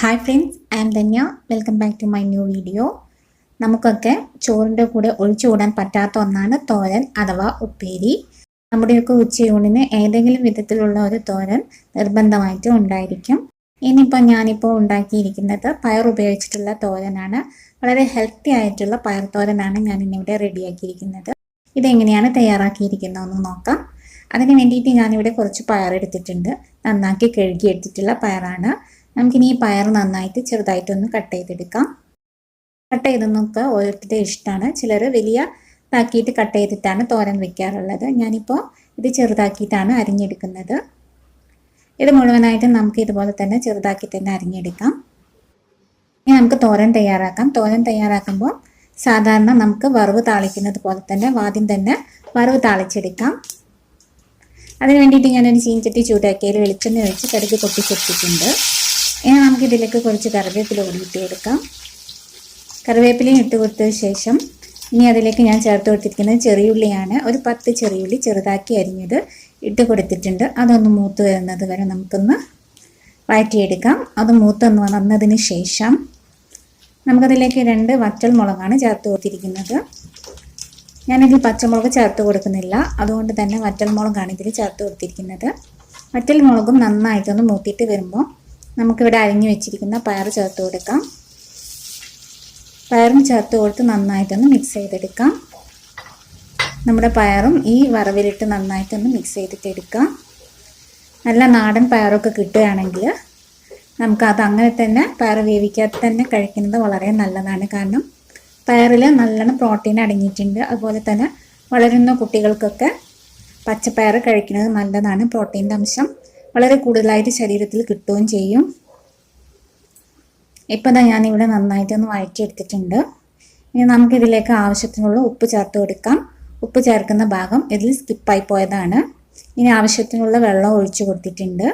Hi friends, I am Dhanya. Welcome back to my new video. നമുക്കൊക്കെ ചോറിൻ്റെ കൂടെ ഒഴിച്ചുകൂടാൻ പറ്റാത്ത ഒന്നാണ് തോരൻ അഥവാ ഉപ്പേരി. നമ്മുടെയൊക്കെ ഉച്ചയൂണിന് ഏതെങ്കിലും വിധത്തിലുള്ള ഒരു തോരൻ നിർബന്ധമായിട്ടും ഉണ്ടായിരിക്കും. ഞാനിപ്പോൾ ഉണ്ടാക്കിയിരിക്കുന്നത് പയർ ഉപയോഗിച്ചിട്ടുള്ള തോരനാണ്. വളരെ ഹെൽത്തി ആയിട്ടുള്ള പയർ തോരനാണ് ഞാനിന്നിവിടെ റെഡിയാക്കിയിരിക്കുന്നത്. ഇതെങ്ങനെയാണ് തയ്യാറാക്കിയിരിക്കുന്നതെന്ന് നോക്കാം. അതിന് വേണ്ടിയിട്ട് ഞാനിവിടെ കുറച്ച് പയർ എടുത്തിട്ടുണ്ട്. നന്നാക്കി കഴുകി എടുത്തിട്ടുള്ള പയറാണ്. നമുക്കിനി ഈ പയർ നന്നായിട്ട് ചെറുതായിട്ടൊന്ന് കട്ട് ചെയ്തെടുക്കാം. കട്ട് ചെയ്തെന്നൊക്കെ ഓരോരുത്തരുടെ ഇഷ്ടമാണ്. ചിലർ വലിയ ഇതാക്കിയിട്ട് കട്ട് ചെയ്തിട്ടാണ് തോരൻ വെക്കാറുള്ളത്. ഞാനിപ്പോൾ ഇത് ചെറുതാക്കിയിട്ടാണ് അരിഞ്ഞെടുക്കുന്നത്. ഇത് മുഴുവനായിട്ടും നമുക്ക് ഇതുപോലെ തന്നെ ചെറുതാക്കി തന്നെ അരിഞ്ഞെടുക്കാം. ഇനി നമുക്ക് തോരൻ തയ്യാറാക്കാം. തോരൻ തയ്യാറാക്കുമ്പോൾ സാധാരണ നമുക്ക് വറവ് താളിക്കുന്നത് പോലെ തന്നെ ആദ്യം തന്നെ വറവ് താളിച്ചെടുക്കാം. അതിന് വേണ്ടിയിട്ട് ഞാനൊരു ചീൻചട്ടി ചൂടാക്കിയതിൽ വെളിച്ചെണ്ണ ഒഴിച്ച് കടുക് പൊട്ടിച്ചെടുത്തിട്ടുണ്ട്. ഇനി നമുക്കിതിലേക്ക് കുറച്ച് കറിവേപ്പില കൂടി ഇട്ടെടുക്കാം. കറിവേപ്പിലയും ഇട്ട് കൊടുത്തതിന് ശേഷം ഇനി അതിലേക്ക് ഞാൻ ചേർത്ത് കൊടുത്തിരിക്കുന്നത് ചെറിയുള്ളിയാണ്. ഒരു 10 ചെറിയുള്ളി ചെറുതാക്കി അരിഞ്ഞത് ഇട്ട് കൊടുത്തിട്ടുണ്ട്. അതൊന്ന് മൂത്ത് വരുന്നത് വരെ നമുക്കൊന്ന് വഴറ്റിയെടുക്കാം. അത് മൂത്തൊന്ന് വന്നതിന് ശേഷം നമുക്കതിലേക്ക് 2 വറ്റൽ മുളകാണ് ചേർത്ത് കൊടുത്തിരിക്കുന്നത്. ഞാനിതിൽ പച്ചമുളക് ചേർത്ത് കൊടുക്കുന്നില്ല, അതുകൊണ്ട് തന്നെ വറ്റൽ മുളകാണ് ഇതിൽ ചേർത്ത് കൊടുത്തിരിക്കുന്നത്. വറ്റൽ മുളകും നന്നായിട്ടൊന്ന് മൂത്തിയിട്ട് വരുമ്പോൾ നമുക്കിവിടെ അരിഞ്ഞു വെച്ചിരിക്കുന്ന പയർ ചേർത്ത് കൊടുക്കാം. പയറും ചേർത്ത് കൊടുത്ത് നന്നായിട്ടൊന്ന് മിക്സ് ചെയ്തെടുക്കാം. നമ്മുടെ പയറും ഈ വറവിലിട്ട് നന്നായിട്ടൊന്ന് മിക്സ് ചെയ്തിട്ട് എടുക്കാം. നല്ല നാടൻ പയറൊക്കെ കിട്ടുകയാണെങ്കിൽ നമുക്കത് അങ്ങനെ തന്നെ പയർ വേവിക്കാതെ തന്നെ കഴിക്കുന്നത് വളരെ നല്ലതാണ്. കാരണം പയറിൽ നല്ലോണം പ്രോട്ടീൻ അടങ്ങിയിട്ടുണ്ട്. അതുപോലെ തന്നെ വളരുന്ന കുട്ടികൾക്കൊക്കെ പച്ചപ്പയർ കഴിക്കുന്നത് നല്ലതാണ്. പ്രോട്ടീൻ്റെ അംശം വളരെ കൂടുതലായിട്ട് ശരീരത്തിൽ കിട്ടുകയും ചെയ്യും. ഇപ്പം ഞാനിവിടെ നന്നായിട്ടൊന്ന് വഴറ്റിയെടുത്തിട്ടുണ്ട്. ഇനി നമുക്കിതിലേക്ക് ആവശ്യത്തിനുള്ള ഉപ്പ് ചേർത്ത് കൊടുക്കാം. ഉപ്പ് ചേർക്കുന്ന ഭാഗം ഇതിൽ സ്കിപ്പായി പോയതാണ്. ഇനി ആവശ്യത്തിനുള്ള വെള്ളം ഒഴിച്ചു കൊടുത്തിട്ടുണ്ട്.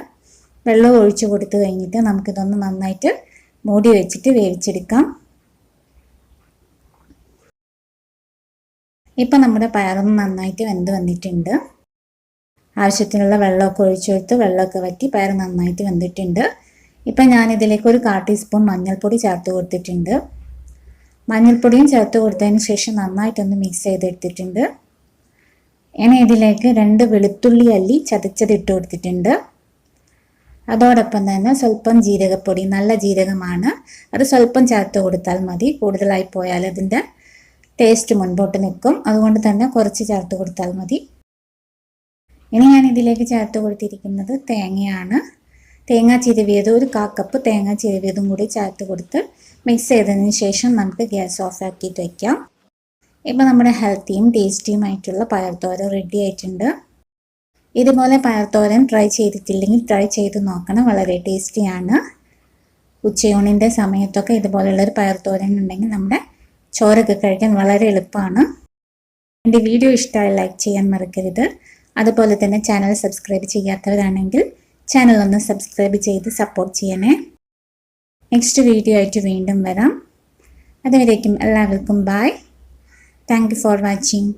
വെള്ളം ഒഴിച്ചു കൊടുത്തു കഴിഞ്ഞിട്ട് നമുക്കിതൊന്ന് നന്നായിട്ട് മൂടി വെച്ചിട്ട് വേവിച്ചെടുക്കാം. ഇപ്പം നമ്മുടെ പയറൊന്ന് നന്നായിട്ട് വെന്ത് വന്നിട്ടുണ്ട്. ആവശ്യത്തിനുള്ള വെള്ളമൊക്കെ ഒഴിച്ചു കൊടുത്ത് വെള്ളമൊക്കെ വറ്റി പയർ നന്നായിട്ട് വെന്തിട്ടുണ്ട്. ഇപ്പം ഞാനിതിലേക്ക് ഒരു 1/4 ടീസ്പൂൺ മഞ്ഞൾപ്പൊടി ചേർത്ത് കൊടുത്തിട്ടുണ്ട്. മഞ്ഞൾപ്പൊടിയും ചേർത്ത് കൊടുത്തതിന് ശേഷം നന്നായിട്ടൊന്ന് മിക്സ് ചെയ്തെടുത്തിട്ടുണ്ട്. ഇനി ഇതിലേക്ക് 2 വെളുത്തുള്ളി അല്ലി ചതച്ചത് ഇട്ട് കൊടുത്തിട്ടുണ്ട്. അതോടൊപ്പം തന്നെ സ്വല്പം ജീരകപ്പൊടി, നല്ല ജീരകമാണ്, അത് സ്വല്പം ചേർത്ത് കൊടുത്താൽ മതി. കൂടുതലായി പോയാൽ അതിൻ്റെ ടേസ്റ്റ് മുൻപോട്ട് നിൽക്കും. അതുകൊണ്ട് തന്നെ കുറച്ച് ചേർത്ത് കൊടുത്താൽ മതി. ഇനി ഞാൻ ഇതിലേക്ക് ചേർത്ത് കൊടുത്തിരിക്കുന്നത് തേങ്ങയാണ്. തേങ്ങ ചിരവിയത് ഒരു 1/4 കപ്പ് തേങ്ങ ചിരവിയതും കൂടി ചേർത്ത് കൊടുത്ത് മിക്സ് ചെയ്തതിന് ശേഷം നമുക്ക് ഗ്യാസ് ഓഫ് ആക്കിയിട്ട് വയ്ക്കാം. ഇപ്പോൾ നമ്മുടെ ഹെൽത്തിയും ടേസ്റ്റിയുമായിട്ടുള്ള പയർത്തോരൻ റെഡി ആയിട്ടുണ്ട്. ഇതുപോലെ പയർത്തോരൻ ട്രൈ ചെയ്തിട്ടില്ലെങ്കിൽ ട്രൈ ചെയ്ത് നോക്കണം. വളരെ ടേസ്റ്റിയാണ്. ഉച്ചയൂണിൻ്റെ സമയത്തൊക്കെ ഇതുപോലുള്ളൊരു പയർത്തോരൻ ഉണ്ടെങ്കിൽ നമ്മുടെ ചോറൊക്കെ കഴിക്കാൻ വളരെ എളുപ്പമാണ്. എൻ്റെ വീഡിയോ ഇഷ്ടമായി ലൈക്ക് ചെയ്യാൻ മറക്കരുത്. അതുപോലെ തന്നെ ചാനൽ സബ്സ്ക്രൈബ് ചെയ്യാത്തവരാണെങ്കിൽ ചാനൽ ഒന്ന് സബ്സ്ക്രൈബ് ചെയ്ത് സപ്പോർട്ട് ചെയ്യണേ. നെക്സ്റ്റ് വീഡിയോ ആയിട്ട് വീണ്ടും വരാം. അതുവരേക്കും എല്ലാവർക്കും bye. Thank you for watching.